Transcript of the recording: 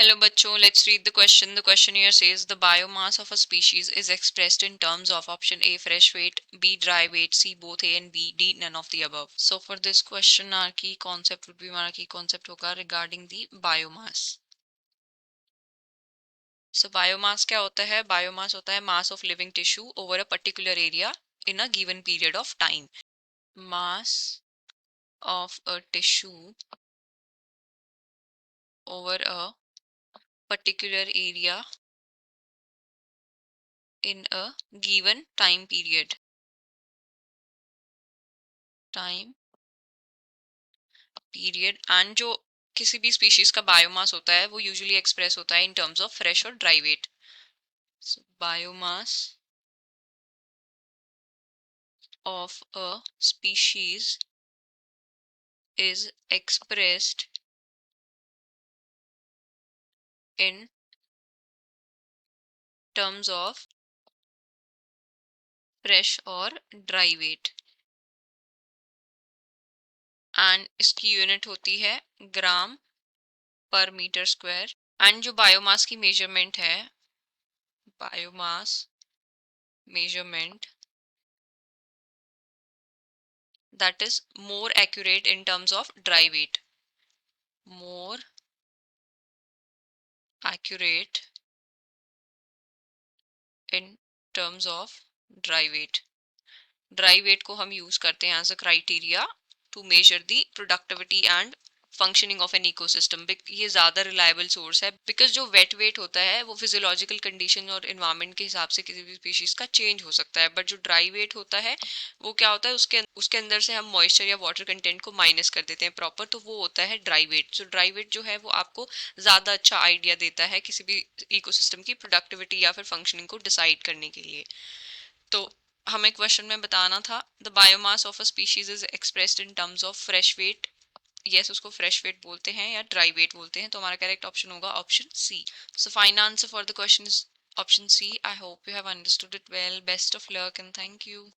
Hello बच्चों, let's read the question. The question here says the biomass of a species is expressed in terms of option A fresh weight, B dry weight, C both A and B, D none of the above. So for this question our key concept would be हमारा key concept होगा regarding the biomass. So biomass क्या होता है? Biomass होता है mass of living tissue over a particular area in a given period of time. Mass of a tissue over a particular area in a given time period. Time period and जो किसी भी species का biomass होता है वो usually express होता है in terms of fresh और dry weight. Biomass of a species is expressed in terms of fresh और ड्राई वेट एंड इसकी यूनिट होती है gram per metre square. And जो बायोमास की मेजरमेंट है, biomass measurement that is more accurate in terms of dry weight, more accurate in terms of dry weight. Dry weight को हम use करते हैं as a criteria to measure the productivity and functioning of an ecosystem. ये ज़्यादा reliable source है because जो wet weight होता है वो फिजियोलॉजिकल कंडीशन और इन्वायरमेंट के हिसाब से किसी भी स्पीशीज का चेंज हो सकता है. बट जो ड्राई वेट होता है वो क्या होता है, उसके अंदर से हम मॉइस्चर या वाटर कंटेंट को माइनस कर देते हैं प्रॉपर, तो वो होता है ड्राई वेट. जो ड्राई वेट जो है वो आपको ज़्यादा अच्छा आइडिया देता है किसी भी इकोसिस्टम की प्रोडक्टिविटी या फिर फंक्शनिंग को डिसाइड करने के लिए. तो हमें क्वेश्चन में बताना था the biomass of a species is expressed in terms of fresh weight. Yes, उसको फ्रेश वेट बोलते हैं या ड्राई वेट बोलते हैं, तो हमारा करेक्ट ऑप्शन होगा option C. So final answer for the question is option C. I hope you have understood it well. Best of luck and thank you.